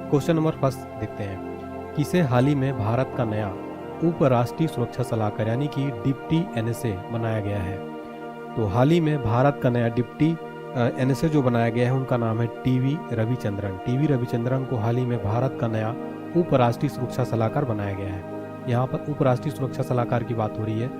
Question number first देखते हैं, किसे हाल ही में भारत का नया उप राष्ट्रीय सुरक्षा सलाहकार यानी कि डिप्टी NSA बनाया गया है। तो हाल ही में भारत का नया डिप्टी NSA जो बनाया गया है उनका नाम है टीवी रविचंद्रन। टीवी रविचंद्रन को हाल ही में भारत का नया उप राष्ट्रीय सुरक्षा सलाहकार बनाया गया है। यहाँ पर उप राष्ट्रीय सुरक्षा सलाहकार की बात हो रही है।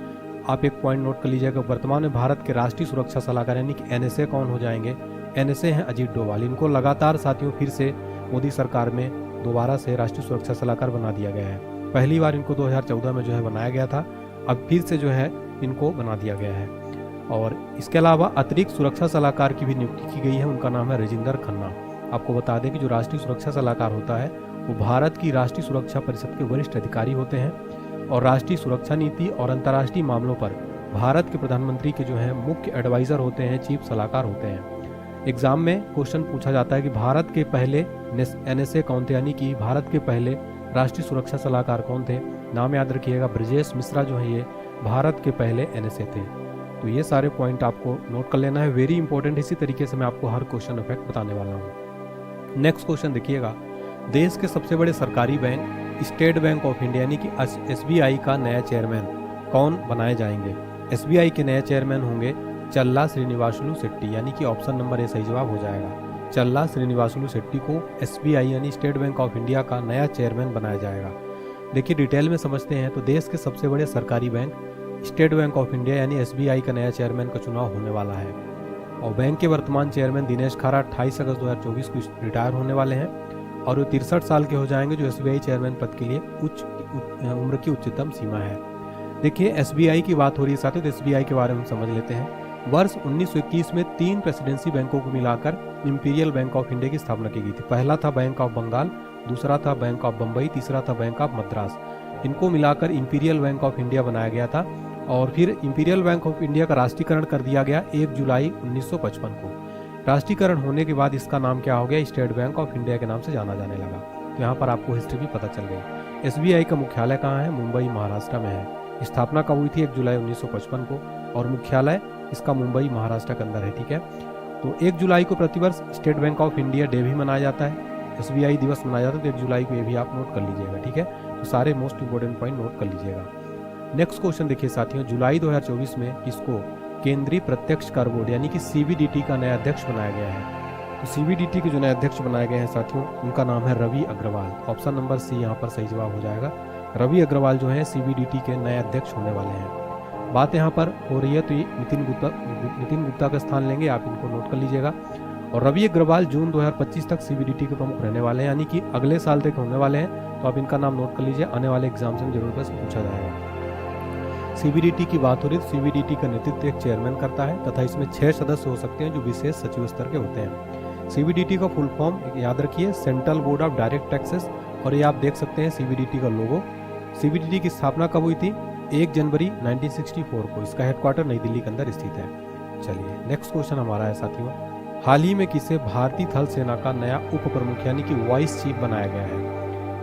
आप एक पॉइंट नोट कर लीजिएगा, वर्तमान में भारत के राष्ट्रीय सुरक्षा सलाहकार यानी कि NSA कौन हो जाएंगे? NSA हैं अजीत डोभाल। इनको लगातार साथियों फिर से मोदी सरकार में दोबारा से राष्ट्रीय सुरक्षा सलाहकार बना दिया गया है। पहली बार इनको 2014 में जो है बनाया गया था, अब फिर से जो है इनको बना दिया गया है। और इसके अलावा अतिरिक्त सुरक्षा सलाहकार की भी नियुक्ति की गई है, उनका नाम है राजेंद्र खन्ना। आपको बता दें कि जो राष्ट्रीय सुरक्षा सलाहकार होता है वो भारत की राष्ट्रीय सुरक्षा परिषद के वरिष्ठ अधिकारी होते हैं और राष्ट्रीय सुरक्षा नीति और अंतर्राष्ट्रीय मामलों पर भारत के प्रधानमंत्री के जो है मुख्य एडवाइजर होते हैं, चीफ सलाहकार होते हैं। एग्जाम में क्वेश्चन पूछा जाता है कि भारत के पहले NSA कौन थे, यानी कि भारत के पहले राष्ट्रीय सुरक्षा सलाहकार कौन थे? नाम याद रखिएगा, ब्रजेश मिश्रा जो है ये भारत के पहले NSA थे। तो ये सारे पॉइंट आपको नोट कर लेना है, वेरी इंपॉर्टेंट। इसी तरीके से मैं आपको हर क्वेश्चन इफेक्ट बताने वाला हूँ। नेक्स्ट क्वेश्चन देखिएगा, देश के सबसे बड़े सरकारी bank state bank of India यानी कि SBI का नया चेयरमैन कौन बनाए जाएंगे? SBI के नए चेयरमैन होंगे चल्ला श्रीनिवासुलु शेट्टी, यानी कि ऑप्शन नंबर ए सही जवाब हो जाएगा। चल्ला श्रीनिवासुलु शेट्टी को SBI यानी स्टेट बैंक ऑफ इंडिया का नया चेयरमैन बनाया जाएगा। देखिए डिटेल में समझते हैं। तो देश के सबसे बड़े सरकारी bank state bank of India यानी SBI का नया चेयरमैन का चुनाव होने वाला है और बैंक के वर्तमान चेयरमैन दिनेश खारा 28 अगस्त 2024 को रिटायर होने वाले हैं और वो 63 साल के हो जाएंगे, जो SBI चेयरमैन पद के लिए उम्र की उच्चतम सीमा है। देखिए SBI की बात हो रही है साथियों, तो SBI के बारे में समझ लेते हैं। वर्ष 1921 में 3 प्रेसिडेंसी बैंकों को मिलाकर इंपीरियल बैंक ऑफ इंडिया की स्थापना की गई थी। पहला था बैंक ऑफ बंगाल, दूसरा था बैंक ऑफ बम्बई, तीसरा था बैंक ऑफ मद्रास। इनको मिलाकर इंपीरियल बैंक ऑफ इंडिया बनाया गया था और फिर इंपीरियल बैंक ऑफ इंडिया का राष्ट्रीयकरण कर दिया गया 1 जुलाई 1955 को। राष्ट्रीयकरण होने के बाद इसका नाम क्या हो गया? स्टेट बैंक ऑफ इंडिया के नाम से जाना जाने लगा। तो यहाँ पर आपको हिस्ट्री भी पता चल गई। SBI का मुख्यालय कहाँ है? मुंबई महाराष्ट्र में है। स्थापना कब हुई थी? 1 जुलाई 1955 को और मुख्यालय इसका मुंबई महाराष्ट्र के अंदर है। ठीक है, तो 1 जुलाई को प्रतिवर्ष state bank of India day भी मनाया जाता है, SBI दिवस मनाया जाता है। तो 1 जुलाई को ये भी आप नोट कर लीजिएगा। ठीक है, तो सारे मोस्ट इंपोर्टेंट पॉइंट नोट कर लीजिएगा। नेक्स्ट क्वेश्चन देखिए साथियों, जुलाई 2024 में किसको केंद्रीय प्रत्यक्ष कर बोर्ड यानी कि CBDT का नया अध्यक्ष बनाया गया है? तो CBDT के जो नए अध्यक्ष बनाए गए हैं साथियों, उनका नाम है Ravi Agarwal. Option number C यहाँ पर सही जवाब हो जाएगा। रवि अग्रवाल जो है CBDT के नए अध्यक्ष होने वाले हैं। बात यहाँ पर हो रही है तो ये नितिन गुप्ता का स्थान लेंगे, आप इनको नोट कर लीजिएगा। और रवि अग्रवाल जून 2025 तक CBDT के प्रमुख रहने वाले हैं, यानी कि अगले साल तक होने वाले हैं। तो आप इनका नाम नोट कर लीजिए, आने वाले एग्जाम से जरूर बस पूछा जाएगा। CBDT की बात हो रही है तो CBDT का नेतृत्व एक चेयरमैन करता है तथा इसमें 6 सदस्य हो सकते हैं जो विशेष सचिव स्तर के होते हैं। CBDT का फुल फॉर्म याद रखिए, central board of direct taxes. और ये आप देख सकते हैं CBDT का लोगो। CBDT की स्थापना कब हुई थी? 1 जनवरी 1964 को। इसका हेडक्वार्टर नई दिल्ली के अंदर स्थित है। चलिए नेक्स्ट क्वेश्चन हमारा है साथियों, हाल ही में किसे भारतीय थल सेना का नया उप प्रमुख यानी कि वाइस चीफ बनाया गया है?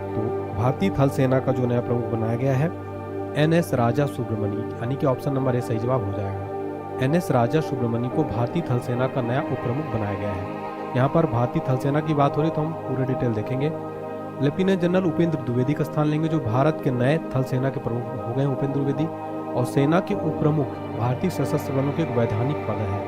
तो भारतीय थल सेना का जो नया प्रमुख बनाया गया है NS राजा सुब्रमणी, यानी कि ऑप्शन नंबर ए सही जवाब हो जाएगा। NS राजा सुब्रमणी को भारतीय थल सेना का नया उप प्रमुख बनाया गया है। यहाँ पर भारतीय थल सेना की बात हो रही तो हम पूरे डिटेल देखेंगे। लेफ्टिनेंट जनरल उपेंद्र द्विवेदी का स्थान लेंगे, जो भारत के नए थल सेना के प्रमुख हो गए उपेंद्र द्विवेदी। और सेना के उप प्रमुख भारतीय सशस्त्र बलों के एक वैधानिक पद है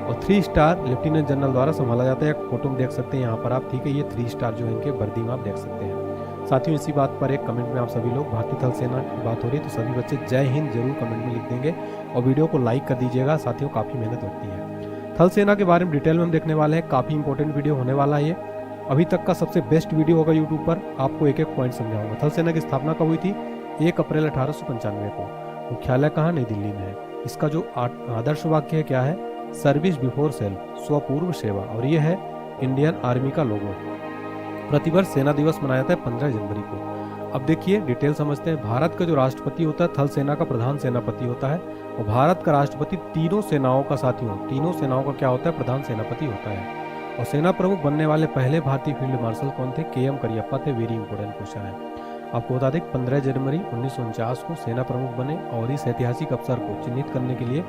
और 3 स्टार लेफ्टिनेंट जनरल द्वारा संभाला जाता है। एक फोटो में देख सकते हैं यहाँ पर आप। ठीक है, ये 3 स्टार जो है इनके वर्दी में आप देख सकते हैं। साथियों इसी बात पर एक कमेंट में आप सभी लोग, भारतीय थल सेना की बात हो रही है तो सभी बच्चे जय हिंद जरूर कमेंट में लिख देंगे और वीडियो को लाइक कर दीजिएगा। साथियों काफ़ी मेहनत लगती है। थल सेना के बारे में डिटेल में हम देखने वाले हैं, काफ़ी इंपॉर्टेंट वीडियो होने वाला है ये। अभी तक का सबसे बेस्ट वीडियो होगा यूट्यूब पर। आपको एक एक पॉइंट समझाऊंगा। थल सेना की स्थापना कब हुई थी? 1 अप्रैल 1895 को। मुख्यालय कहाँ? नई दिल्ली में है। इसका जो आदर्श वाक्य है क्या है? सर्विस बिफोर सेल्फ, स्वपूर्व सेवा। और ये है इंडियन आर्मी का लोगो। प्रतिवर्ष सेना दिवस मनाया जाता है 15 जनवरी को। अब देखिए डिटेल समझते हैं। भारत का जो राष्ट्रपति होता है थल सेना का प्रधान सेनापति होता है और भारत का राष्ट्रपति तीनों सेनाओं का साथियों, तीनों सेनाओं का क्या होता है? प्रधान सेनापति होता है। और सेना प्रमुख बनने वाले पहले भारतीय फील्ड मार्शल कौन थे? KM करियप्पा थे। वेरी इंपॉर्टेंट क्वेश्चन है। आपको बता दें 15 जनवरी 1949 को सेना प्रमुख बने और इस ऐतिहासिक अवसर को चिन्हित करने के लिए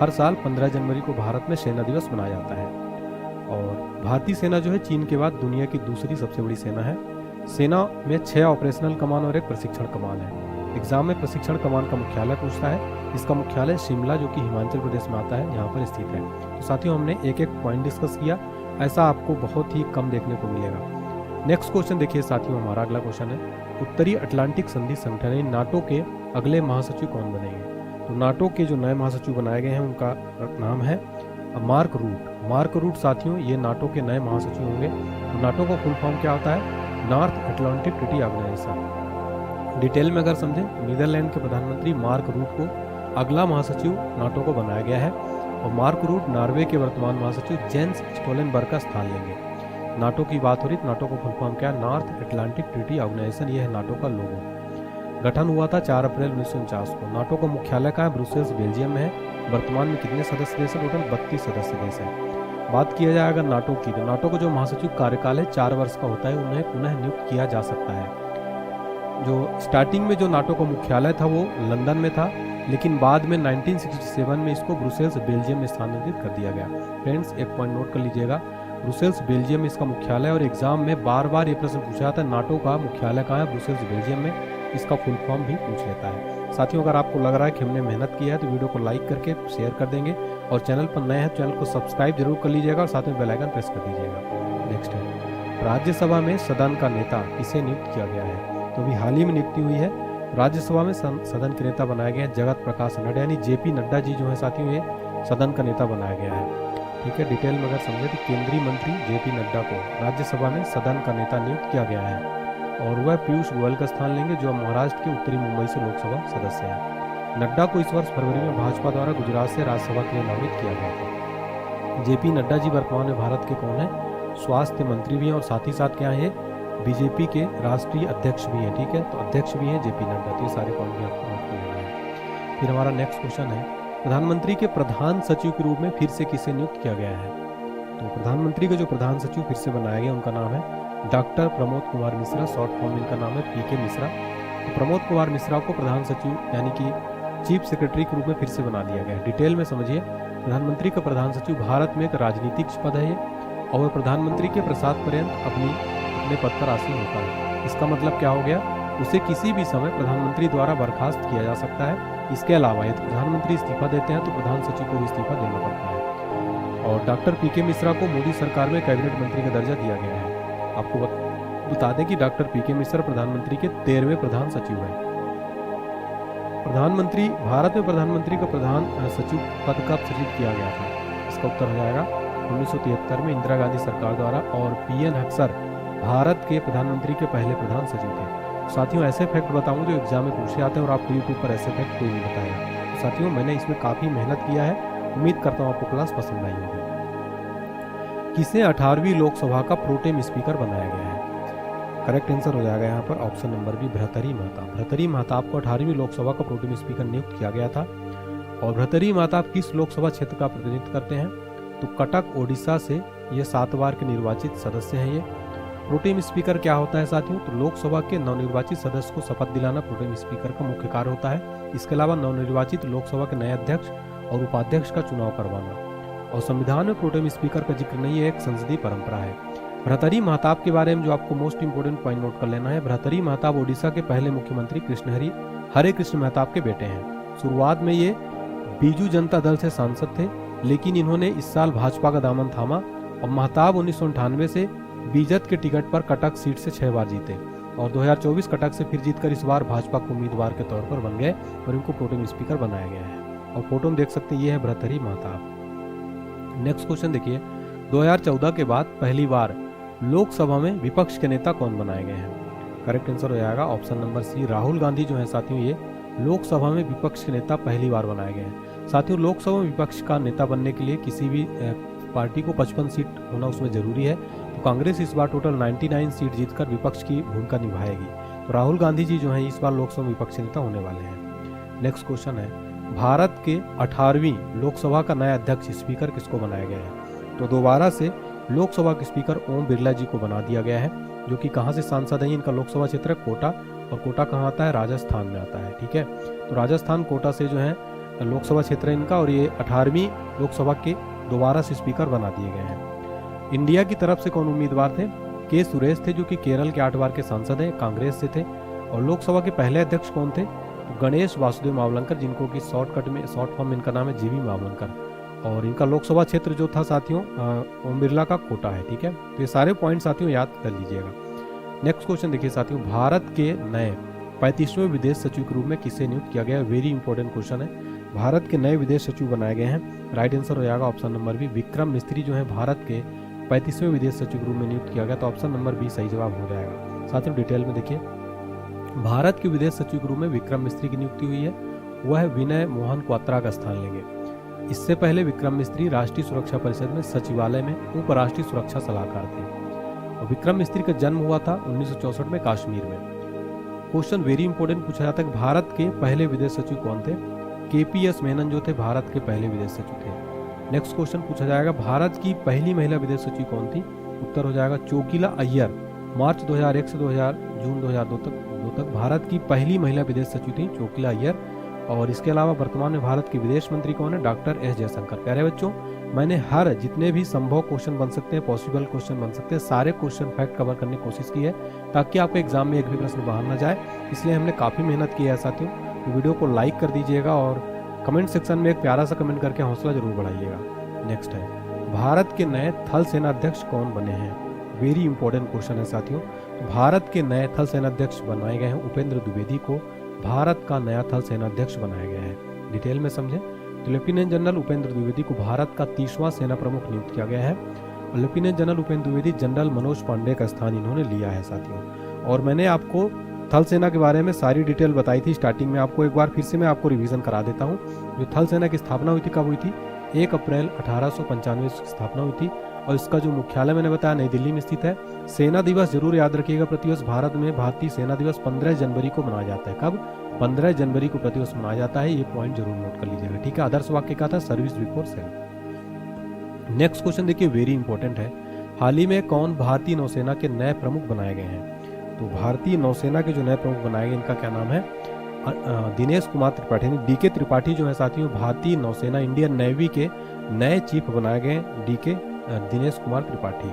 हर साल 15 जनवरी को भारत में सेना दिवस मनाया जाता है। और भारतीय सेना जो है चीन के बाद दुनिया की दूसरी सबसे बड़ी सेना है सेना में 6 ऑपरेशनल कमान और 1 प्रशिक्षण कमान है। एग्जाम में प्रशिक्षण कमान का मुख्यालय पूछता है। इसका मुख्यालय शिमला, जो कि हिमाचल प्रदेश में आता है, यहाँ पर स्थित है। तो साथियों, हमने एक एक पॉइंट डिस्कस किया, ऐसा आपको बहुत ही कम देखने को मिलेगा। नेक्स्ट क्वेश्चन देखिए साथियों, हमारा अगला क्वेश्चन है, उत्तरी अटलांटिक संधि संगठन यानी नाटो के अगले महासचिव कौन बनेंगे? तो नाटो के जो नए महासचिव बनाए गए हैं उनका नाम है मार्क रूट। मार्क रूट साथियों, ये नाटो के नए महासचिव होंगे। तो नाटो का फुल फॉर्म क्या होता है? North Atlantic Treaty Organization. Detail में अगर समझें, नीदरलैंड के प्रधानमंत्री मार्क रूट को अगला महासचिव नाटो को बनाया गया है और मार्क रूट नॉर्वे के वर्तमान महासचिव जेंस स्टोलनबर्ग का स्थान लेंगे। नाटो की बात हो रही, नाटो का फुल फॉर्म क्या है? North Atlantic Treaty Organization. यह है नाटो का लोगो। गठन हुआ था 4 अप्रैल 1949 को। नाटो का मुख्यालय कहाँ है? ब्रुसेल्स, बेल्जियम में है। वर्तमान में कितने सदस्य देश है? टोटल 32 सदस्य देश है। बात किया जाए अगर नाटो की, तो नाटो का जो महासचिव कार्यकाल है 4 वर्ष का होता है, उन्हें पुनः नियुक्त किया जा सकता है। जो स्टार्टिंग में जो नाटो का मुख्यालय था वो लंदन में था, लेकिन बाद में 1967 में इसको ब्रुसेल्स, बेल्जियम में स्थानांतरित कर दिया गया। फ्रेंड्स, एक पॉइंट नोट कर लीजिएगा, ब्रुसेल्स, बेल्जियम में इसका मुख्यालय। और एग्जाम में बार बार ये प्रश्न पूछा जाता है, नाटो का मुख्यालय कहाँ है? ब्रुसेल्स, बेल्जियम में। इसका फुल फॉर्म भी पूछ लेता है। साथियों, अगर आपको लग रहा है कि हमने मेहनत की है तो वीडियो को लाइक करके शेयर कर देंगे, और चैनल पर नए हैं चैनल को सब्सक्राइब जरूर कर लीजिएगा और साथ में बेल आइकन प्रेस कर दीजिएगा। नेक्स्ट है, राज्यसभा में सदन का नेता किसे नियुक्त किया गया है? तो अभी हाल ही में नियुक्ति हुई है। राज्यसभा में सदन के नेता बनाए गए हैं जगत प्रकाश नड्डा, यानी जेपी नड्डा जी जो है साथियों, ये सदन का नेता बनाया गया है। ठीक है, डिटेल में अगर समझे तो केंद्रीय मंत्री जेपी नड्डा को राज्यसभा में सदन का नेता नियुक्त किया गया है और वह पीयूष गोयल का स्थान लेंगे, जो महाराष्ट्र के उत्तरी मुंबई से लोकसभा सदस्य हैं। नड्डा को इस वर्ष फरवरी में भाजपा द्वारा गुजरात से राज्यसभा के लिए नामित किया गया था। जेपी नड्डा जी वर्तमान में भारत के कौन है? स्वास्थ्य मंत्री भी हैं और साथ ही साथ क्या है? बीजेपी के राष्ट्रीय अध्यक्ष भी हैं। ठीक है, तो अध्यक्ष भी हैं जेपी नड्डा। तो ये सारे पॉइंट भी आपको नोट कर लेना है। फिर हमारा नेक्स्ट क्वेश्चन है, प्रधानमंत्री के प्रधान सचिव के रूप में फिर से किसे नियुक्त किया गया है? तो प्रधानमंत्री के जो प्रधान सचिव फिर से बनाया गया उनका नाम है doctor Pramod Kumar Mishra. Short form इनका नाम है पीके मिश्रा। तो प्रमोद कुमार मिश्रा को प्रधान सचिव यानी कि चीफ सेक्रेटरी के रूप में फिर से बना दिया गया है। डिटेल में समझिए, प्रधानमंत्री का प्रधान सचिव भारत में एक राजनीतिक पद है और वह प्रधानमंत्री के प्रसाद पर्यंत अपने पद पर आसीन होता है। इसका मतलब क्या हो गया? उसे किसी भी समय प्रधानमंत्री द्वारा बर्खास्त किया जा सकता है। इसके अलावा यदि प्रधानमंत्री इस्तीफा देते हैं तो प्रधान सचिव को भी इस्तीफा देना पड़ता है। और डॉक्टर पीके मिश्रा को मोदी सरकार में कैबिनेट मंत्री का दर्जा दिया गया है। आपको बता दें कि डॉक्टर पीके मिश्रा प्रधानमंत्री के 13वें प्रधान सचिव हैं। प्रधानमंत्री भारत में प्रधानमंत्री का प्रधान सचिव पद कब सृजित किया गया था? इसका उत्तर हो जाएगा 1973 में इंदिरा गांधी सरकार द्वारा, और पीएन अक्सर भारत के प्रधानमंत्री के पहले प्रधान सचिव थे। साथियों, ऐसे फैक्ट बताऊं जो एग्जाम में पूछे जाते हैं और आपको यूट्यूब पर ऐसे फैक्ट कोई नहीं बताएगा। तो साथियों, मैंने इसमें काफ़ी मेहनत किया है, उम्मीद करता हूँ आपको क्लास पसंद आई होगी। किसे 18वीं लोकसभा का प्रोटेम स्पीकर बनाया गया है? करेक्ट आंसर हो जाएगा यहाँ पर option number B, Bhartruhari Mahtab. Bhartruhari Mahtab को 18वीं लोकसभा का प्रोटेम स्पीकर नियुक्त किया गया था। और भर्तृहरि महताब किस लोकसभा क्षेत्र का प्रतिनिधित्व करते हैं? तो कटक, ओडिशा से ये 7 बार के निर्वाचित सदस्य हैं। ये प्रोटेम स्पीकर क्या होता है साथियों? तो लोकसभा के नवनिर्वाचित सदस्य को शपथ दिलाना प्रोटेम स्पीकर का मुख्य कार्य होता है। इसके अलावा नवनिर्वाचित लोकसभा के नए अध्यक्ष और उपाध्यक्ष का चुनाव करवाना। और संविधान में प्रोटेम स्पीकर का जिक्र नहीं है, एक संसदीय परंपरा है। भर्तृहरि महताब के बारे में जो आपको मोस्ट इंपोर्टेंट पॉइंट नोट कर लेना है, भर्तृहरि महताब ओडिशा के पहले मुख्यमंत्री हरे कृष्ण महताब के बेटे हैं। शुरुआत में ये बीजू जनता दल से सांसद थे, लेकिन इन्होंने इस साल भाजपा का दामन थामा और महताब 1998 से बीजद के टिकट पर कटक सीट से 6 बार जीते और 2024 कटक से फिर जीतकर इस बार भाजपा के उम्मीदवार के तौर पर बन गए और इनको प्रोटेम स्पीकर बनाया गया है। और फोटो में देख सकते हैं, ये है भर्तृहरि महताब। नेक्स्ट क्वेश्चन देखिए, 2014 के बाद पहली बार लोकसभा में विपक्ष के नेता कौन बनाए गए हैं? करेक्ट आंसर हो जाएगा option number C, Rahul Gandhi जो है साथियों, ये लोकसभा में विपक्ष के नेता पहली बार बनाए गए हैं। साथियों, लोकसभा में विपक्ष का नेता बनने के लिए किसी भी पार्टी को 55 सीट होना उसमें जरूरी है। तो कांग्रेस इस बार टोटल 99 सीट जीतकर विपक्ष की भूमिका निभाएगी। तो राहुल गांधी जी जो है इस बार लोकसभा विपक्षी नेता होने वाले हैं। नेक्स्ट क्वेश्चन है, भारत के 18वीं लोकसभा का नया अध्यक्ष स्पीकर किसको बनाया गया है? तो दोबारा से लोकसभा के स्पीकर ओम बिरला जी को बना दिया गया है, जो कि कहाँ से सांसद हैं? इनका लोकसभा क्षेत्र है कोटा, और कोटा कहाँ आता है? राजस्थान में आता है। ठीक है, तो राजस्थान कोटा से जो है लोकसभा क्षेत्र है इनका, और ये 18वीं लोकसभा के दोबारा से स्पीकर बना दिए गए हैं। इंडिया की तरफ से कौन उम्मीदवार थे? के सुरेश थे, जो कि केरल के 8 बार के सांसद हैं, कांग्रेस से थे। और लोकसभा के पहले अध्यक्ष कौन थे? तो गणेश वासुदेव मावलंकर, जिनको कि शॉर्ट फॉर्म इनका नाम है जीवी मावलंकर। और इनका लोकसभा क्षेत्र जो था साथियों ओम बिरला का कोटा है। ठीक है, तो ये सारे पॉइंट साथियों याद कर लीजिएगा। नेक्स्ट क्वेश्चन देखिए साथियों, भारत के नए 35वें विदेश सचिव के रूप में किसे नियुक्त किया गया? वेरी इंपॉर्टेंट क्वेश्चन है। भारत के नए विदेश सचिव बनाए गए हैं। राइट आंसर हो जाएगा ऑप्शन नंबर बी, विक्रम मिस्त्री जो है भारत के 35वें विदेश सचिव के रूप में नियुक्त किया गया। तो ऑप्शन नंबर बी सही जवाब हो जाएगा। साथियों डिटेल में देखिए, भारत के विदेश सचिव के रूप में विक्रम मिस्त्री की नियुक्ति हुई है। वह विनय मोहन क्वात्रा का स्थान लेंगे। इससे पहले विक्रम मिस्त्री राष्ट्रीय सुरक्षा परिषद में सचिवालय में उपराष्ट्रीय सुरक्षा सलाहकार थे। और विक्रम मिस्त्री का जन्म हुआ था 1964 में कश्मीर में। क्वेश्चन वेरी इंपॉर्टेंट पूछा जाता है कि भारत के पहले विदेश सचिव कौन थे? KPS मेनन जो थे भारत के पहले विदेश सचिव थे। नेक्स्ट क्वेश्चन पूछा जाएगा, भारत की पहली महिला विदेश सचिव कौन थी? उत्तर हो जाएगा चोकिला अय्यर। मार्च 2001 से जून 2002 तक भारत की पहली महिला विदेश सचिव थी चोकिला अय्यर। और इसके अलावा वर्तमान में भारत के विदेश मंत्री कौन है? Doctor S Jaishankar. प्यारे बच्चों, मैंने हर जितने भी संभव क्वेश्चन बन सकते हैं, पॉसिबल क्वेश्चन बन सकते हैं, सारे क्वेश्चन फैक्ट कवर करने की कोशिश की है ताकि आपके एग्जाम में एक भी प्रश्न बाहर ना जाए। इसलिए हमने काफ़ी मेहनत की है साथियों। तो वीडियो को लाइक कर दीजिएगा और कमेंट सेक्शन में एक प्यारा सा कमेंट करके हौसला जरूर बढ़ाइएगा। नेक्स्ट है, भारत के नए थल सेनाध्यक्ष कौन बने हैं? वेरी इंपॉर्टेंट क्वेश्चन है साथियों। भारत के नए थल सेनाध्यक्ष बनाए गए हैं उपेंद्र द्विवेदी को भारत का नया थल सेनाध्यक्ष बनाया गया है। डिटेल में समझें तो लेफ्टिनेंट जनरल उपेंद्र द्विवेदी को भारत का 30वां सेना प्रमुख नियुक्त किया गया है। और lieutenant general Upendra Dwivedi general Manoj Pande का स्थान इन्होंने लिया है साथियों। और मैंने आपको थल सेना के बारे में सारी डिटेल बताई थी स्टार्टिंग में। आपको एक बार फिर से मैं आपको रिवीजन करा देता हूँ। जो थल सेना की स्थापना हुई थी कब हुई थी? 1 अप्रैल 1895 की स्थापना हुई थी। और इसका जो मुख्यालय मैंने बताया नई दिल्ली में स्थित है। सेना दिवस जरूर याद रखिएगा, प्रतिवर्ष भारत में भारतीय सेना दिवस 15 जनवरी को मनाया जाता है। कब? 15 जनवरी को प्रतिवर्ष मनाया जाता है। ये पॉइंट जरूर नोट कर लीजिएगा। ठीक है, आदर्श वाक्य का था service before self. Next question देखिए, वेरी इंपॉर्टेंट है। हाल ही में कौन भारतीय नौसेना के नए प्रमुख बनाए गए हैं? तो भारतीय नौसेना के जो नए प्रमुख बनाए गए इनका क्या नाम है? दिनेश कुमार त्रिपाठी। DK त्रिपाठी जो है साथियों भारतीय नौसेना इंडियन नेवी के नए चीफ बनाए गए DK दिनेश कुमार त्रिपाठी।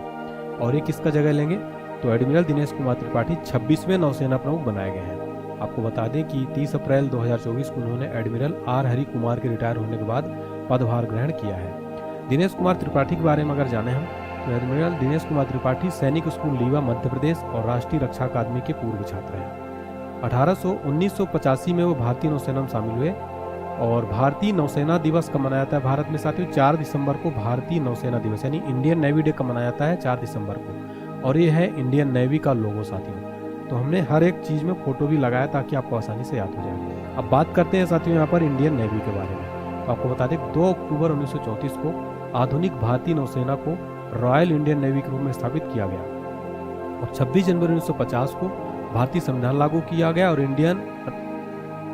और ये किसका जगह लेंगे? तो एडमिरल दिनेश कुमार त्रिपाठी 26वें नौसेना प्रमुख बनाए गए हैं। आपको बता दें कि 30 अप्रैल 2024 को उन्होंने एडमिरल R हरि कुमार के रिटायर होने के बाद पदभार ग्रहण किया है। दिनेश कुमार त्रिपाठी के बारे में अगर जाने हम तो एडमिरल दिनेश कुमार त्रिपाठी सैनिक स्कूल लीवा मध्य प्रदेश और राष्ट्रीय रक्षा अकादमी के पूर्व छात्र हैं। 1985 में वो भारतीय नौसेना में शामिल हुए। और भारतीय नौसेना दिवस कब मनाया जाता है भारत में साथियों? 4 दिसंबर को भारतीय नौसेना दिवस यानी इंडियन नेवी डे कब मनाया जाता है? 4 दिसंबर को। और ये है इंडियन नेवी का लोगो साथियों। तो हमने हर एक चीज़ में फोटो भी लगाया ताकि आपको आसानी से याद हो जाए। अब बात करते हैं साथियों यहाँ पर इंडियन नेवी के बारे में। तो आपको बता दें 2 अक्टूबर 1934 को आधुनिक भारतीय नौसेना को रॉयल इंडियन नेवी के रूप में स्थापित किया गया। और 26 जनवरी 1950 को भारतीय संविधान लागू किया गया और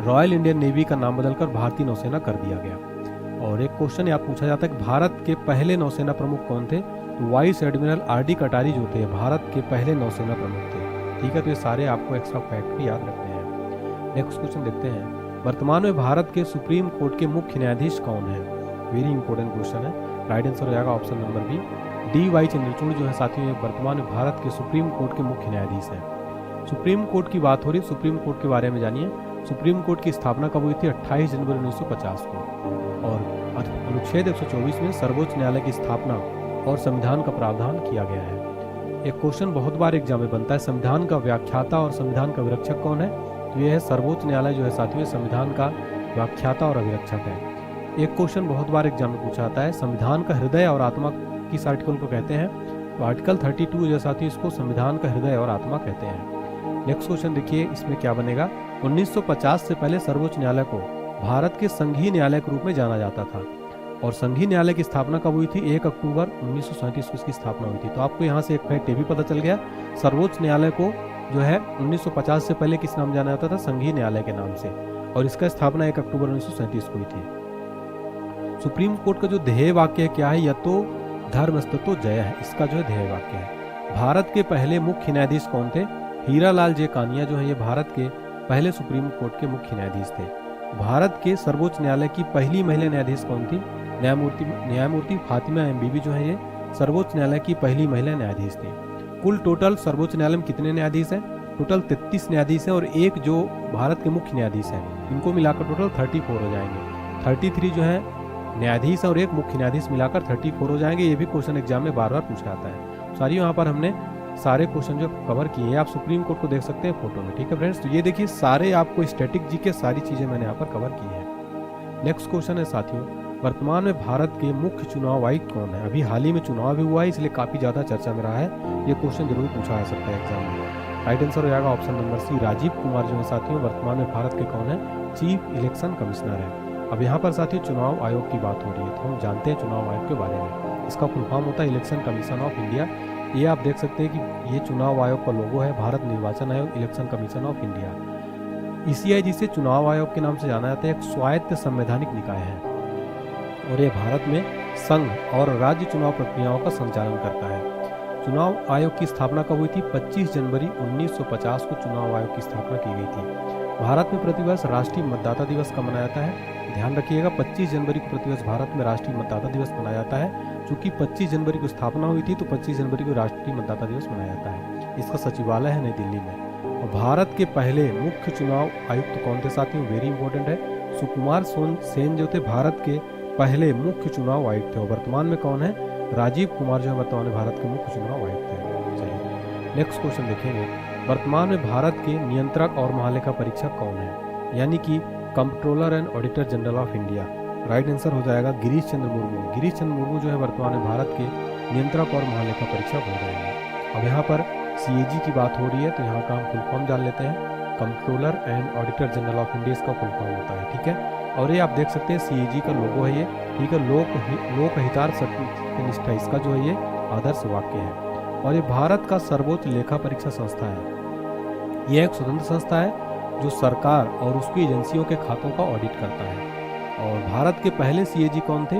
रॉयल इंडियन नेवी का नाम बदलकर भारतीय नौसेना कर दिया गया। और एक क्वेश्चन यहाँ पूछा जाता है कि भारत के पहले नौसेना प्रमुख कौन थे? तो वाइस एडमिरल RD कटारी जो थे भारत के पहले नौसेना प्रमुख थे। ठीक है, तो ये सारे आपको एक्स्ट्रा फैक्ट भी याद रखने हैं। नेक्स्ट क्वेश्चन देखते हैं, वर्तमान में भारत के सुप्रीम कोर्ट के मुख्य न्यायाधीश कौन है? वेरी इंपॉर्टेंट क्वेश्चन है। राइट आंसर हो जाएगा option number B, DY Chandrachud जो है साथियों वर्तमान में भारत के सुप्रीम कोर्ट के मुख्य न्यायाधीश हैं। सुप्रीम कोर्ट की बात हो रही, सुप्रीम कोर्ट के बारे में जानिए। सुप्रीम कोर्ट की स्थापना कब हुई थी? 28 जनवरी 1950 को। और अनुच्छेद 124 में सर्वोच्च न्यायालय की स्थापना और संविधान का प्रावधान किया गया है। एक क्वेश्चन बहुत बार एग्जाम में बनता है, संविधान का व्याख्याता और संविधान का विरक्षक कौन है? तो यह है सर्वोच्च न्यायालय जो है साथियों संविधान का व्याख्याता और अभिरक्षक है। एक क्वेश्चन बहुत बार एग्जाम में पूछा जाता है, संविधान का हृदय और आत्मा किस आर्टिकल को कहते हैं? तो आर्टिकल 32 जो साथियों इसको संविधान का हृदय और आत्मा कहते हैं। नेक्स्ट क्वेश्चन देखिए, इसमें क्या बनेगा? 1950 से पहले सर्वोच्च न्यायालय को भारत के संघीय न्यायालय के रूप में जाना जाता था। और संघीय न्यायालय की स्थापना कब हुई थी? 1 अक्टूबर 1937 को इसकी स्थापना हुई थी। तो आपको यहाँ से एक फैक्ट ये भी पता चल गया, सर्वोच्च न्यायालय को जो है 1950 से पहले किस नाम जाना जाता था? संघीय न्यायालय के नाम से। और इसका स्थापना 1 अक्टूबर 1937 को हुई थी। सुप्रीम कोर्ट का जो ध्येय वाक्य क्या है? यतो धर्मस्ततो जय है, इसका जो है ध्येय वाक्य है। भारत के पहले मुख्य न्यायाधीश कौन थे? हीरालाल जे कानिया जो है ये भारत के पहले सुप्रीम कोर्ट के मुख्य न्यायाधीश थे। भारत के सर्वोच्च न्यायालय की पहली महिला न्यायाधीश कौन थी? न्यायमूर्ति फातिमा M BB जो है ये सर्वोच्च न्यायालय की पहली महिला न्यायाधीश थी। कुल टोटल सर्वोच्च न्यायालय में कितने न्यायाधीश हैं? टोटल 33 न्यायाधीश हैं और एक जो भारत के मुख्य न्यायाधीश हैं, इनको मिलाकर टोटल 34 हो जाएंगे। 33 जो है न्यायाधीश और एक मुख्य न्यायाधीश मिलाकर 34 हो जाएंगे। ये भी क्वेश्चन एग्जाम में बार बार पूछा जाता है। सारी यहाँ पर हमने सारे क्वेश्चन जो कवर किए हैं, आप सुप्रीम कोर्ट को देख सकते हैं फोटो में। ठीक है फ्रेंड्स, तो ये देखिए सारे आपको स्टैटिक जी के सारी चीज़ें मैंने यहाँ पर कवर की हैं। नेक्स्ट क्वेश्चन है साथियों, वर्तमान में भारत के मुख्य चुनाव आयुक्त कौन है? अभी हाल ही में चुनाव भी हुआ है, इसलिए काफ़ी ज़्यादा चर्चा में रहा है। ये क्वेश्चन जरूर पूछा जा सकता है एग्जाम में। राइट आंसर हो जाएगा option number C, Rajeev Kumar जो है साथियों वर्तमान में भारत के कौन है? चीफ इलेक्शन कमिश्नर है। अब यहाँ पर साथियों चुनाव आयोग की बात हो रही है, तो हम जानते हैं चुनाव आयोग के बारे में। इसका फुल फॉर्म होता है इलेक्शन कमीशन ऑफ इंडिया। ये आप देख सकते हैं कि ये चुनाव आयोग का लोगो है, भारत निर्वाचन आयोग, election commission of India. ECI जिसे चुनाव आयोग के नाम से जाना जाता है, एक स्वायत्त संवैधानिक निकाय है और ये भारत में संघ और राज्य चुनाव प्रक्रियाओं का संचालन करता है। चुनाव आयोग की स्थापना कब हुई थी? 25 जनवरी 1950 को चुनाव आयोग की स्थापना की गई थी। भारत में प्रतिवर्ष राष्ट्रीय मतदाता दिवस कब मनाया जाता है? ध्यान रखिएगा 25 जनवरी को प्रतिवर्ष भारत में राष्ट्रीय मतदाता दिवस मनाया जाता है। चूंकि 25 जनवरी को स्थापना हुई थी तो 25 जनवरी को राष्ट्रीय मतदाता दिवस मनाया जाता है। इसका सचिवालय है नई दिल्ली में। और भारत के पहले मुख्य चुनाव आयुक्त कौन थे साथियों? वेरी इंपॉर्टेंट है, सुकुमार सेन जो थे भारत के पहले मुख्य चुनाव आयुक्त थे। और वर्तमान में कौन है? राजीव कुमार जो है वर्तमान में भारत के मुख्य चुनाव आयुक्त हैं। चलिए नेक्स्ट क्वेश्चन देखेंगे, वर्तमान में भारत के नियंत्रक और महालेखा परीक्षक कौन है? यानी कि comptroller and auditor general of India. Right answer हो जाएगा गिरीश चंद्र मुर्मू। गिरीश चंद्र मुर्मू जो है वर्तमान में भारत के नियंत्रक और महालेखा परीक्षक हो रहे हैं। अब यहाँ पर सीएजी की बात हो रही है, तो यहाँ का हम फुल फॉर्म जान लेते हैं। Comptroller and auditor general of India इसका फुल फॉर्म होता है। ठीक है, और ये आप देख सकते हैं सीएजी का लोगो है ये। ठीक है, लोक हितार्थ सत्यनिष्ठा इसका जो है ये आदर्श वाक्य है। और ये भारत का सर्वोच्च लेखा परीक्षा संस्था है। यह एक स्वतंत्र संस्था है जो सरकार और उसकी एजेंसियों के खातों का ऑडिट करता है। और भारत के पहले सीएजी कौन थे?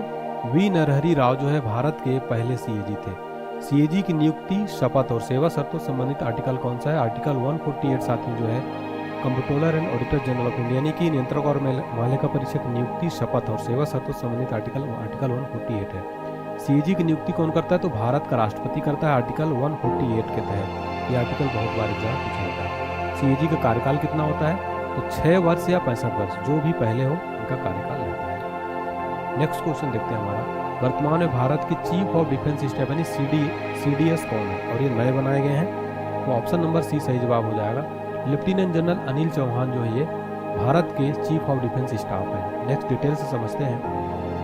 वी नरहरि राव जो है भारत के पहले सीएजी थे। सीएजी की नियुक्ति, शपथ और सेवा शर्तों संबंधित आर्टिकल कौन सा है? आर्टिकल 148 साथियों जो है comptroller and auditor general of India, यानी कि नियंत्रक और महालेखा परीक्षक नियुक्ति, शपथ और सेवा शर्तों संबंधित आर्टिकल 148 है। सीएजी की नियुक्ति कौन करता है? तो भारत का राष्ट्रपति करता है आर्टिकल 148 के तहत। ये आर्टिकल बहुत बार एग्जाम पूछा जाता है। सीएजी का कार्यकाल कितना होता है? तो 6 वर्ष या 65 वर्ष, जो भी पहले हो उनका कार्यकाल रहता है। नेक्स्ट क्वेश्चन देखते हैं हमारा, वर्तमान में भारत के चीफ ऑफ डिफेंस स्टाफ यानी सीडीएस कौन है? और ये नए बनाए गए हैं, तो ऑप्शन नंबर सी सही जवाब हो जाएगा। लेफ्टिनेंट जनरल अनिल चौहान जो है ये भारत के चीफ ऑफ डिफेंस स्टाफ है। नेक्स्ट डिटेल से समझते हैं।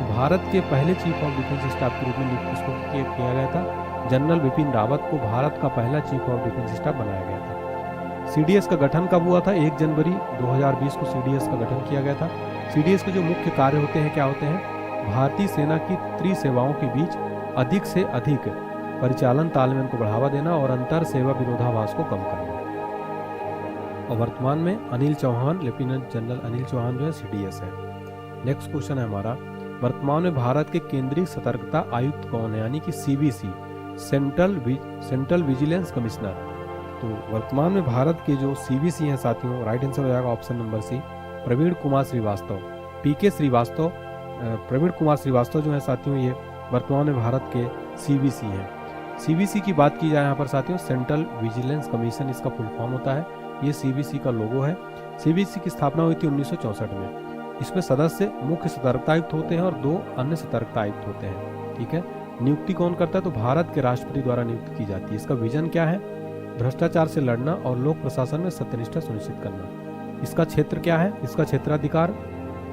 भारत के पहले चीफ ऑफ डिफेंस स्टाफ के रूप में नियुक्त किसको किया गया था? जनरल बिपिन रावत को भारत का पहला चीफ ऑफ डिफेंस स्टाफ बनाया गया था। सीडीएस का गठन कब हुआ था? 1 जनवरी 2020 को सीडीएस का गठन किया गया था। सीडीएस के जो मुख्य कार्य होते हैं क्या होते हैं? भारतीय सेना की त्रिसेवाओं के बीच अधिक से अधिक परिचालन तालमेल को बढ़ावा देना और अंतर सेवा विरोधाभास को कम करना। और वर्तमान में अनिल चौहान, लेफ्टिनेंट जनरल अनिल चौहान जो है सीडीएस है। नेक्स्ट क्वेश्चन है हमारा, वर्तमान में भारत के केंद्रीय सतर्कता आयुक्त कौन है? यानी कि सीबीसी, सेंट्रल विजिलेंस कमिश्नर। तो वर्तमान में भारत के जो सीबीसी हैं साथियों, राइट आंसर हो जाएगा option number C, Praveen Kumar Srivastava. Praveen Kumar Srivastava जो है साथियों ये वर्तमान में भारत के सीबीसी हैं। सीबीसी की बात की जाए यहाँ पर साथियों, सेंट्रल विजिलेंस कमीशन इसका फुल फॉर्म होता है। ये सीबीसी का लोगो है। सीबीसी की स्थापना हुई थी 1964 में। इसमें सदस्य मुख्य सतर्कता आयुक्त होते हैं और 2 अन्य सतर्कता आयुक्त होते हैं। ठीक है, नियुक्ति कौन करता है? तो भारत के राष्ट्रपति द्वारा नियुक्ति की जाती है। इसका विजन क्या है? भ्रष्टाचार से लड़ना और लोक प्रशासन में सत्यनिष्ठा सुनिश्चित करना। इसका क्षेत्र क्या है? इसका क्षेत्राधिकार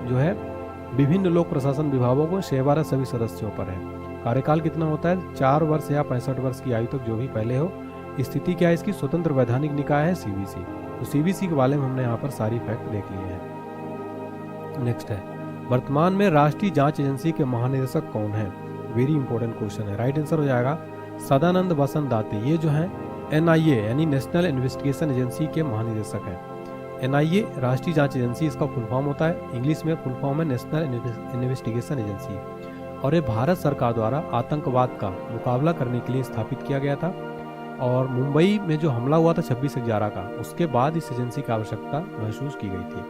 जो है विभिन्न लोक प्रशासन विभागों को 6/12 सभी सदस्यों पर है। कार्यकाल कितना होता है? 4 वर्ष या 65 वर्ष की आयु तक, जो भी पहले हो। स्थिति क्या है इसकी? स्वतंत्र वैधानिक निकाय है सीबीसी। तो सीबीसी के बारे में हमने यहाँ पर सारी फैक्ट देख लिए हैं। नेक्स्ट है, वर्तमान में राष्ट्रीय जांच एजेंसी के महानिदेशक कौन है? वेरी इंपॉर्टेंट क्वेश्चन है। राइट आंसर हो जाएगा सदानंद वसंत दाते। ये जो है एनआईए यानी नेशनल इन्वेस्टिगेशन एजेंसी के महानिदेशक हैं। एनआईए राष्ट्रीय जांच एजेंसी इसका फुल फॉर्म होता है। इंग्लिश में फुल फॉर्म है नेशनल इन्वेस्टिगेशन एजेंसी। और ये भारत सरकार द्वारा आतंकवाद का मुकाबला करने के लिए स्थापित किया गया था। और मुंबई में जो हमला हुआ था 26/11 का, उसके बाद इस एजेंसी की आवश्यकता महसूस की गई थी।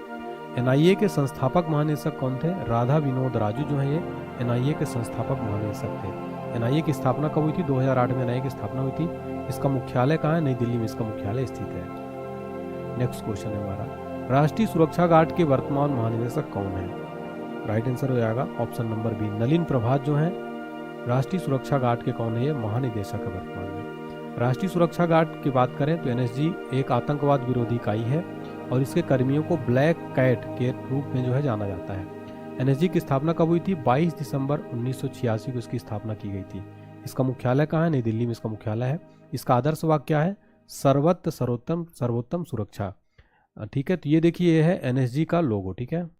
एनआईए के संस्थापक महानिदेशक कौन थे? राधा विनोद राजू जो है ये एनआईए के संस्थापक महानिदेशक थे। एनआईए की स्थापना कब हुई थी? 2008 में एनआईए की स्थापना हुई थी। इसका मुख्यालय कहाँ है? नई दिल्ली में इसका मुख्यालय स्थित है। नेक्स्ट क्वेश्चन है हमारा, राष्ट्रीय सुरक्षा गार्ड के वर्तमान महानिदेशक कौन है? राइट आंसर हो जाएगा ऑप्शन नंबर बी, नलिन प्रभात जो है राष्ट्रीय सुरक्षा गार्ड के कौन है? ये महानिदेशक है वर्तमान में। राष्ट्रीय सुरक्षा गार्ड की बात करें तो एनएसजी एक आतंकवाद विरोधी इकाई है और इसके कर्मियों को ब्लैक कैट के रूप में जो है जाना जाता है। एनएसजी की स्थापना कब हुई थी? 22 दिसंबर 1986 को इसकी स्थापना की गई थी। इसका मुख्यालय कहाँ है? नई दिल्ली में इसका मुख्यालय है। इसका आदर्श वाक्य क्या है? सर्वत्र सर्वोत्तम सर्वोत्तम सुरक्षा। ठीक है, तो ये देखिए ये है एनएसजी का लोगो। ठीक है।